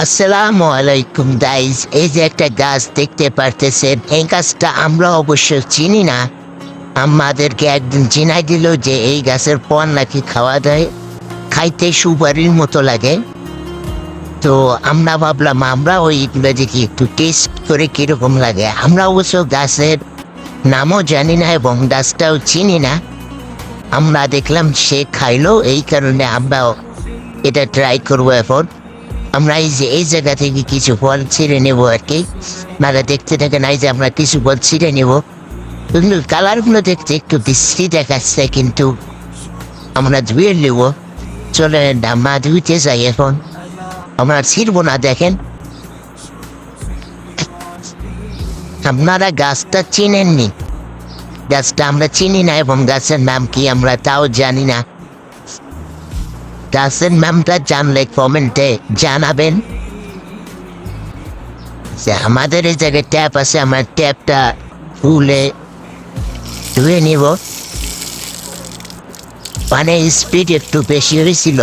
আসসালামু আলাইকুম গাইজ, এই যে একটা গাছ দেখতে পারতেছেন, এই গাছটা আমরা অবশ্য চিনি না। আমাদেরকে একদিন চিনাই দিল যে এই গাছের ফল নাকি খাওয়া যায়, খাইতে সুপারির মতো লাগে। তো আমরা ভাবলাম আমরা ওইগুলো দেখি একটু টেস্ট করে কিরকম লাগে। আমরা অবশ্য গাছের নামও জানি না এবং গাছটাও চিনি না। আমরা দেখলাম সে খাইলো, এই কারণে আমরাও এটা ট্রাই করবো। এখন আমরা এই জায়গা থেকে কিছু ফল ছিঁড়ে নেবো আর কি। আপনারা দেখতে থাকেন, এই যে আমরা কিছু ফল ছিঁড়ে নেব। কিন্তু কালারগুলো দেখতে একটু বিশ্রী দেখাচ্ছে, কিন্তু আমরা ধুয়ে নেব। চলে মা ধুইতে যাই এখন। আমরা ছিঁড়বো না, দেখেন। আপনারা গাছটা চিনেননি, গাছটা আমরা চিনি না এবং গাছের নাম কি আমরা তাও জানি না। গাছের নামটা জানলে কমেন্টে জানাবেন। আমাদের এই জায়গায় ট্যাপ আছে, আমার ট্যাপটা খুলে ধুয়ে নিব। মানে স্পিড একটু বেশি হয়েছিল,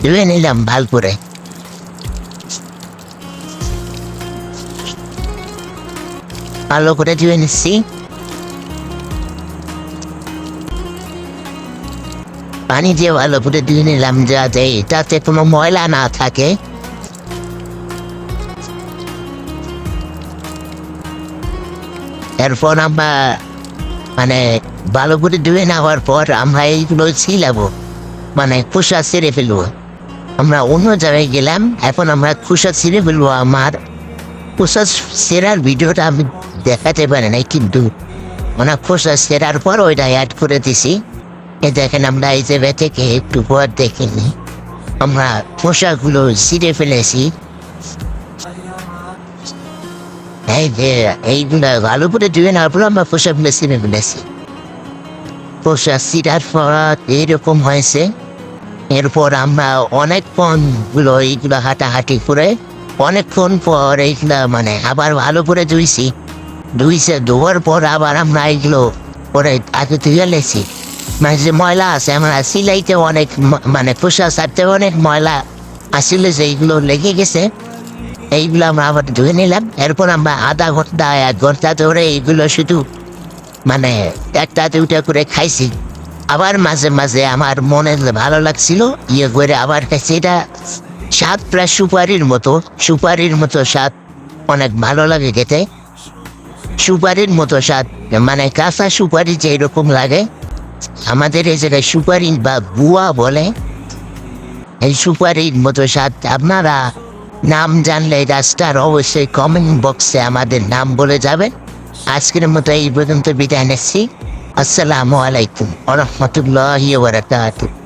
ধুয়ে নিলাম ভাল করে। ভালো করে ধুয়ে নিচ্ছি, পানি দিয়ে ভালো করে ধুয়ে নিলাম যাতে এটাতে কোনো ময়লা না থাকে। এরপর আমরা মানে ভালো করে ধুয়ে নেওয়ার পর আমরা এইগুলো ছিলাবো, মানে খোসা ছিঁড়ে ফেলবো। আমরা অন্য জায়গায় গেলাম, এখন আমরা খোসা ছিঁড়ে ফেলবো। আমার খোসা ছেঁড়ার ভিডিওটা আমি দেখাতে পারি নাই, কিন্তু মানে খোসা ছেঁড়ার পর ওইটা অ্যাড করে দিছি। দেখেন, আমরা এই জায়গা থেকে একটু পর দেখিনি আমরা খোসাগুলো ছিঁড়ে ফেলেছি। এই যে এইগুলো ভালো করে ধুয়ে নেওয়ার পর আমরা খোসাগুলো ছিঁড়ে ফেলেছি। খোসা ছিঁড়ার পর এইরকম হয়েছে। এরপর আমরা অনেকক্ষণগুলো এইগুলো হাঁটাহাঁটি করে অনেকক্ষণ পর এইগুলো মানে আবার ভালো করে ধোয়ার পর আবার আমরা এইগুলো পরে আগে ধুয়ে লেছি। মানে যে ময়লা আছে, আমরা সিলাইতে অনেক মানে খোসা ছাড়তে অনেক ময়লা আসলে যে এইগুলো লেগে গেছে, এইগুলো আমরা আবার ধুয়ে নিলাম। এরপর আমরা আধা ঘন্টা 1 ঘন্টা ধরে এইগুলো শুধু মানে একটা দুটা করে খাইছি। আবার মাঝে মাঝে আমার মনে ভালো লাগছিল, ইয়ে করে আবার খাইছি। এটা স্বাদ প্রায় সুপারির মতো স্বাদ, অনেক ভালো লাগে খেতে। সুপারির মতো স্বাদ, মানে কাঁচা সুপারি যে এরকম লাগে, আমাদের এই জায়গায় সুপারি বা গুয়া বলে। এই সুপারির মতো স্বাদ। আপনারা নাম জানলে গাছটার অবশ্যই কমেন্ট বক্সে আমাদের নাম বলে যাবেন। আজকের মতো এই পর্যন্ত বিদায় নিচ্ছি। আসসালামু আলাইকুম ওয়া রাহমাতুল্লাহি ওয়া বারাকাতুহু।